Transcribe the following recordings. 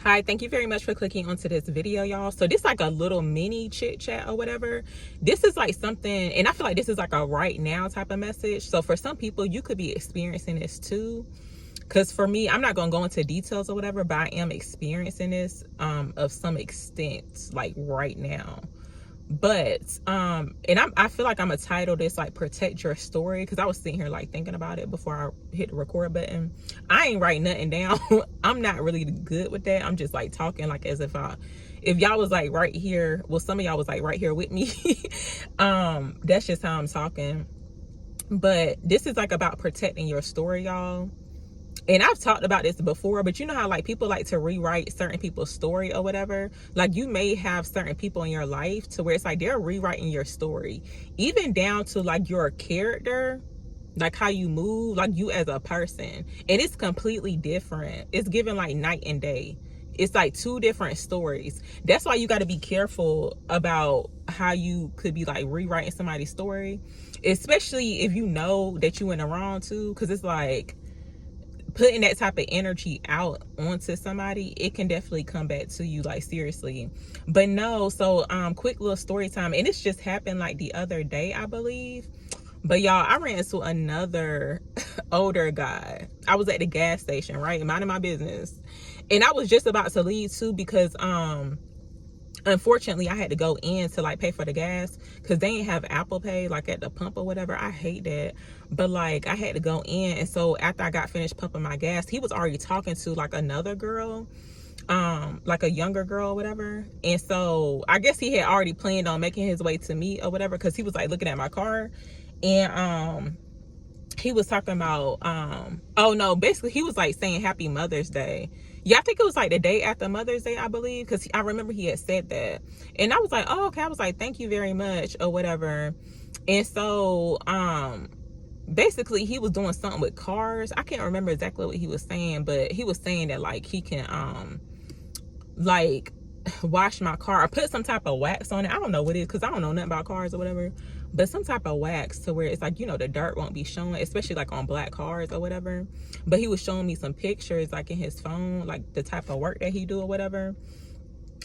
Hi, thank you very much for clicking onto this video, y'all. So this like a little mini chit chat or whatever. This is like something, and I feel like this is like a right now type of message. So for some people, you could be experiencing this too. Because for me, I'm not going to go into details or whatever, but I am experiencing this of some extent, like right now. But I feel like I'm gonna title this like protect your story, because I was sitting here like thinking about it before I hit the record button. I ain't writing nothing down. I'm not really good with that. I'm just like talking like as if y'all was like right here, well, some of y'all was like right here with me. That's just how I'm talking. But this is like about protecting your story, y'all. And I've talked about this before, but you know how like people like to rewrite certain people's story or whatever. Like you may have certain people in your life to where it's like they're rewriting your story, even down to like your character, like how you move, like you as a person. And it's completely different. It's given like night and day. It's like two different stories. That's why you got to be careful about how you could be like rewriting somebody's story, especially if you know that you in the wrong too. Because it's like, putting that type of energy out onto somebody, it can definitely come back to you, like seriously. But no, so quick little story time, and it's just happened like the other day, I believe. But y'all, I ran into another older guy. I was at the gas station, right, minding my business, and I was just about to leave too, because unfortunately I had to go in to like pay for the gas, because they didn't have Apple Pay like at the pump or whatever. I hate that. But like I had to go in, and so after I got finished pumping my gas, he was already talking to like another girl, like a younger girl or whatever. And so I guess he had already planned on making his way to me or whatever, because he was like looking at my car. And he was talking about oh no, basically he was like saying Happy Mother's Day. Yeah, I think it was like the day after Mother's Day, I believe, because I remember he had said that. And I was like, oh, okay. I was like, thank you very much or whatever. And so basically he was doing something with cars. I can't remember exactly what he was saying, but he was saying that like he can like wash my car or put some type of wax on it. I don't know what it is, because I don't know nothing about cars or whatever, but some type of wax to where it's like, you know, the dirt won't be showing, especially like on black cars or whatever. But he was showing me some pictures like in his phone, like the type of work that he do or whatever.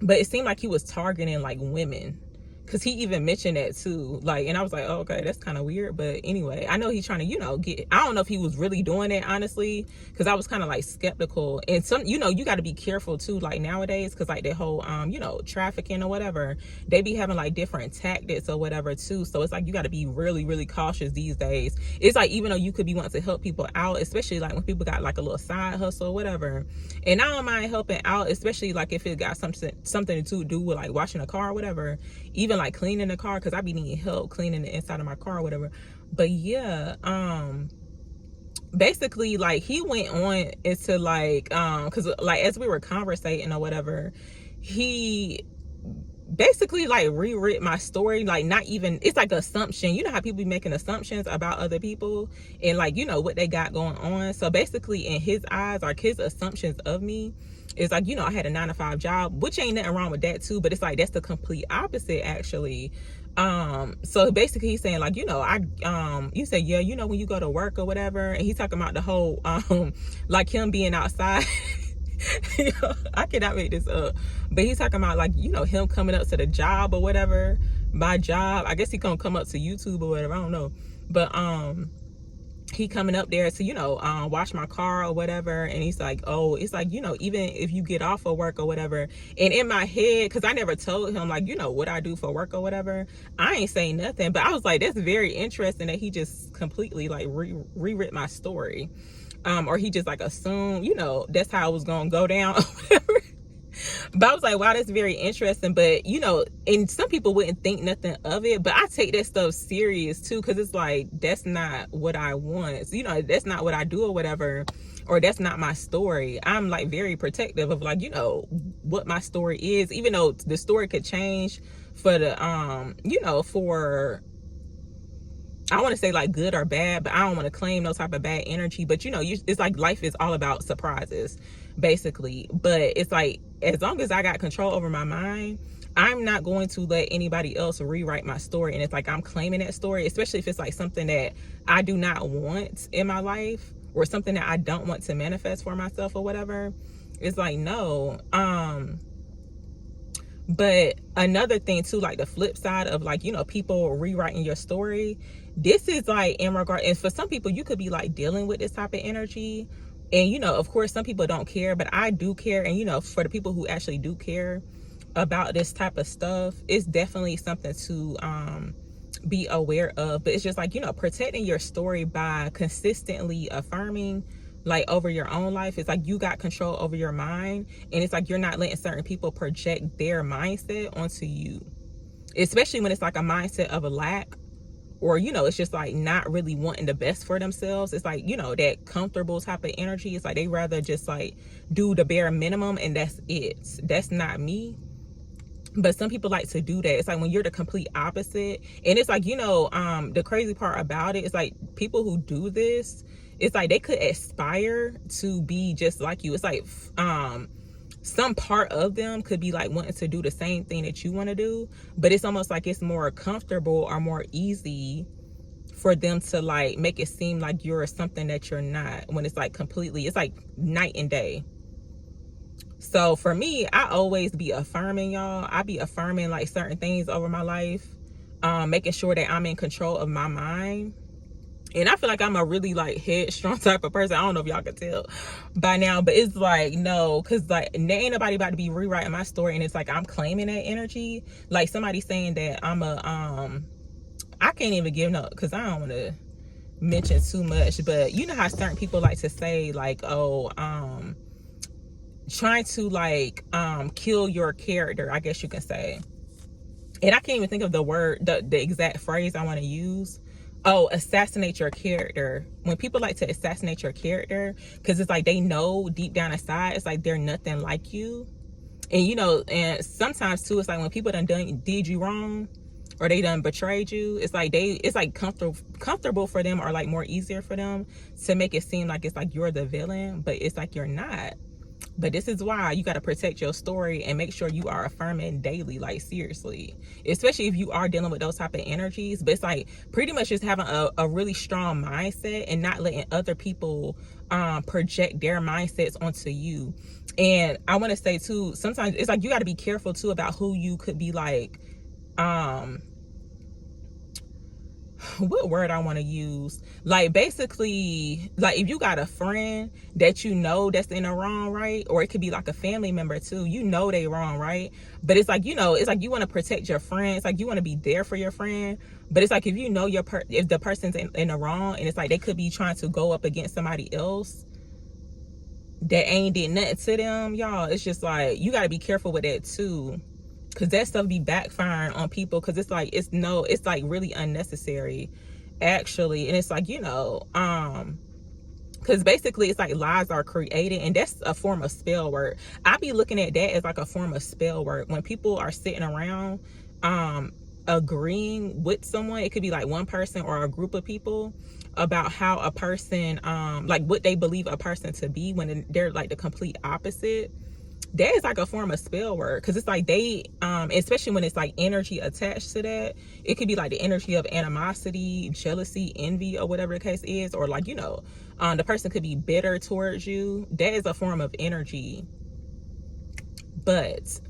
But it seemed like he was targeting like women, because he even mentioned that too. Like, and I was like, oh, okay, that's kind of weird. But anyway, I know he's trying to, you know, get, I don't know if he was really doing it, honestly, because I was kind of like skeptical. And some, you know, you got to be careful too, like nowadays, because like the whole you know, trafficking or whatever, they be having like different tactics or whatever too. So it's like you got to be really, really cautious these days. It's like, even though you could be wanting to help people out, especially like when people got like a little side hustle or whatever, and I don't mind helping out, especially like if it got something to do with like washing a car or whatever, even like cleaning the car, because I be needing help cleaning the inside of my car or whatever. But yeah, basically like he went on into like because like as we were conversating or whatever, he basically like rewrote my story. Like, not even, it's like assumption. You know how people be making assumptions about other people and like, you know, what they got going on. So basically in his eyes, like his assumptions of me is like, you know, I had a 9-to-5 job, which ain't nothing wrong with that too, but it's like that's the complete opposite actually. So basically he's saying like, you know, you say, yeah, you know, when you go to work or whatever, and he's talking about the whole like him being outside. You know, I cannot make this up, but he's talking about like, you know, him coming up to the job or whatever, my job. I guess he gonna come up to YouTube or whatever, I don't know. But he coming up there to, you know, wash my car or whatever. And he's like, oh, it's like, you know, even if you get off of work or whatever. And in my head, because I never told him like, you know, what I do for work or whatever, I ain't saying nothing. But I was like, that's very interesting that he just completely like rewrote my story. Or he just like assumed, you know, that's how it was gonna go down or whatever. But I was like, wow, that's very interesting. But you know, and some people wouldn't think nothing of it, but I take that stuff serious too, because it's like, that's not what I want. So, you know, that's not what I do or whatever, or that's not my story. I'm like very protective of like, you know, what my story is, even though the story could change for the you know, for, I want to say like good or bad, but I don't want to claim no type of bad energy. But you know, it's like life is all about surprises, basically. But it's like, as long as I got control over my mind, I'm not going to let anybody else rewrite my story. And it's like I'm claiming that story, especially if it's like something that I do not want in my life, or something that I don't want to manifest for myself or whatever. It's like, no. But another thing too, like the flip side of like, you know, people rewriting your story, this is like in regard, and for some people you could be like dealing with this type of energy, and you know, of course some people don't care, but I do care. And you know, for the people who actually do care about this type of stuff, it's definitely something to be aware of. But it's just like, you know, protecting your story by consistently affirming like over your own life. It's like you got control over your mind, and it's like you're not letting certain people project their mindset onto you, especially when it's like a mindset of a lack, or you know, it's just like not really wanting the best for themselves. It's like, you know, that comfortable type of energy. It's like they rather just like do the bare minimum and that's it. That's not me. But some people like to do that. It's like when you're the complete opposite. And it's like, you know, the crazy part about it is like people who do this, it's like they could aspire to be just like you. It's like some part of them could be like wanting to do the same thing that you want to do, but it's almost like it's more comfortable or more easy for them to like make it seem like you're something that you're not, when it's like completely, it's like night and day. So for me, I always be affirming, y'all. I be affirming like certain things over my life, making sure that I'm in control of my mind. And I feel like I'm a really like headstrong type of person. I don't know if y'all can tell by now, but it's like, no, because like ain't nobody about to be rewriting my story. And it's like I'm claiming that energy. Like somebody saying that I'm a I can't even give no, because I don't want to mention too much, but you know how certain people like to say like, oh, trying to like kill your character, I guess you can say. And I can't even think of the word, the exact phrase I want to use. Oh, assassinate your character. When people like to assassinate your character, because it's like they know deep down inside, it's like they're nothing like you. And you know, and sometimes too, it's like when people did you wrong, or they done betrayed you, it's like it's like comfortable for them, or like more easier for them to make it seem like it's like you're the villain, but it's like you're not. But this is why you got to protect your story and make sure you are affirming daily, like seriously, especially if you are dealing with those type of energies. But it's like pretty much just having a really strong mindset and not letting other people project their mindsets onto you. And I want to say too, sometimes it's like you got to be careful too about who you could be like, what word I want to use, like basically like if you got a friend that you know that's in the wrong, right? Or it could be like a family member too, you know they wrong, right? But it's like, you know, it's like you want to protect your friend. It's like you want to be there for your friend. But it's like if you know if the person's in the wrong, and it's like they could be trying to go up against somebody else that ain't did nothing to them, y'all, it's just like you got to be careful with that too, because that stuff be backfiring on people, because it's like it's like really unnecessary actually. And it's like, you know, because basically it's like lies are created, and that's a form of spell work. I be looking at that as like a form of spell work. When people are sitting around agreeing with someone, it could be like one person or a group of people, about how a person like what they believe a person to be, when they're like the complete opposite. That is like a form of spell work, because it's like they especially when it's like energy attached to that, it could be like the energy of animosity, jealousy, envy, or whatever the case is. Or like, you know, the person could be bitter towards you. That is a form of energy. But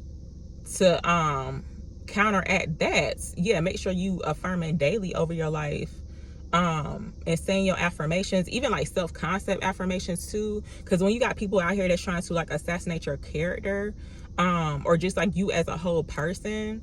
to counteract that, yeah, make sure you affirming daily over your life, and saying your affirmations, even like self-concept affirmations too. Because when you got people out here that's trying to like assassinate your character, or just like you as a whole person,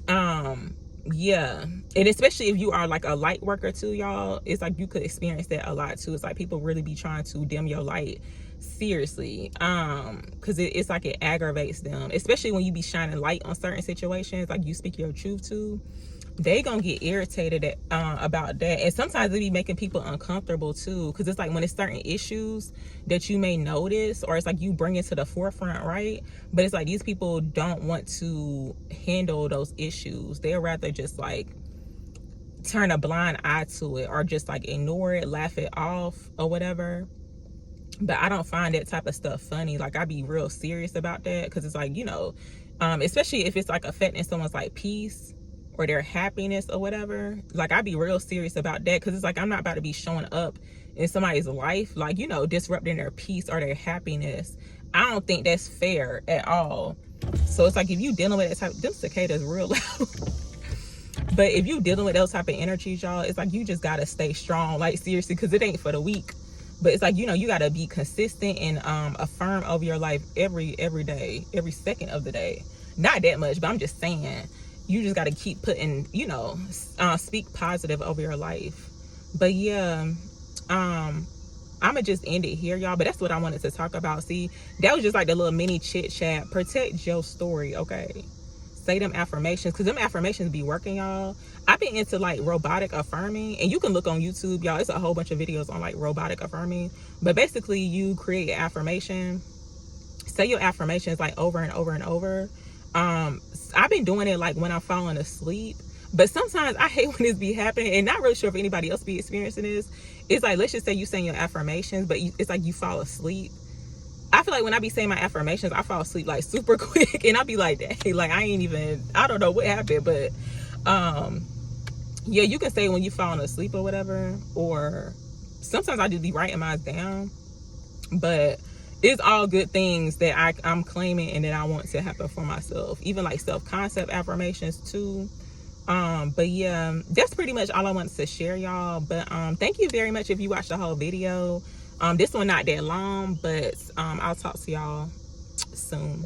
yeah, and especially if you are like a light worker too, y'all, it's like you could experience that a lot too. It's like people really be trying to dim your light, seriously, because it's like it aggravates them, especially when you be shining light on certain situations, like you speak your truth to. They gonna get irritated about that. And sometimes it be making people uncomfortable too, because it's like when it's certain issues that you may notice, or it's like you bring it to the forefront, right? But it's like these people don't want to handle those issues. They'd rather just like turn a blind eye to it, or just like ignore it, laugh it off, or whatever. But I don't find that type of stuff funny. Like I be real serious about that, because it's like, you know, especially if it's like affecting someone's like peace or their happiness or whatever. Like I be real serious about that, because it's like I'm not about to be showing up in somebody's life, like, you know, disrupting their peace or their happiness. I don't think that's fair at all. So it's like, if you dealing with that type, them cicadas real loud. But if you dealing with those type of energies, y'all, it's like you just gotta stay strong, like seriously, because it ain't for the weak. But it's like, you know, you gotta be consistent and affirm over your life every day, every second of the day. Not that much, but I'm just saying, you just gotta keep putting, you know, speak positive over your life. But yeah, I'ma just end it here, y'all. But that's what I wanted to talk about. See, that was just like the little mini chit chat. Protect your story, okay? Say them affirmations, because them affirmations be working, y'all. I've been into like robotic affirming, and you can look on YouTube, y'all. It's a whole bunch of videos on like robotic affirming. But basically, you create an affirmation, say your affirmations like over and over and over. I've been doing it like when I'm falling asleep. But sometimes I hate when this be happening, and not really sure if anybody else be experiencing this. It's like, let's just say you saying your affirmations, but it's like you fall asleep. I feel like when I be saying my affirmations, I fall asleep like super quick, and I be like, dang, like I don't know what happened, but yeah, you can say when you falling asleep or whatever, or sometimes I just be writing mine down. But it's all good things that I'm claiming and that I want to happen for myself, even like self-concept affirmations too. But yeah, that's pretty much all I wanted to share, y'all. But thank you very much if you watched the whole video. This one not that long, but I'll talk to y'all soon.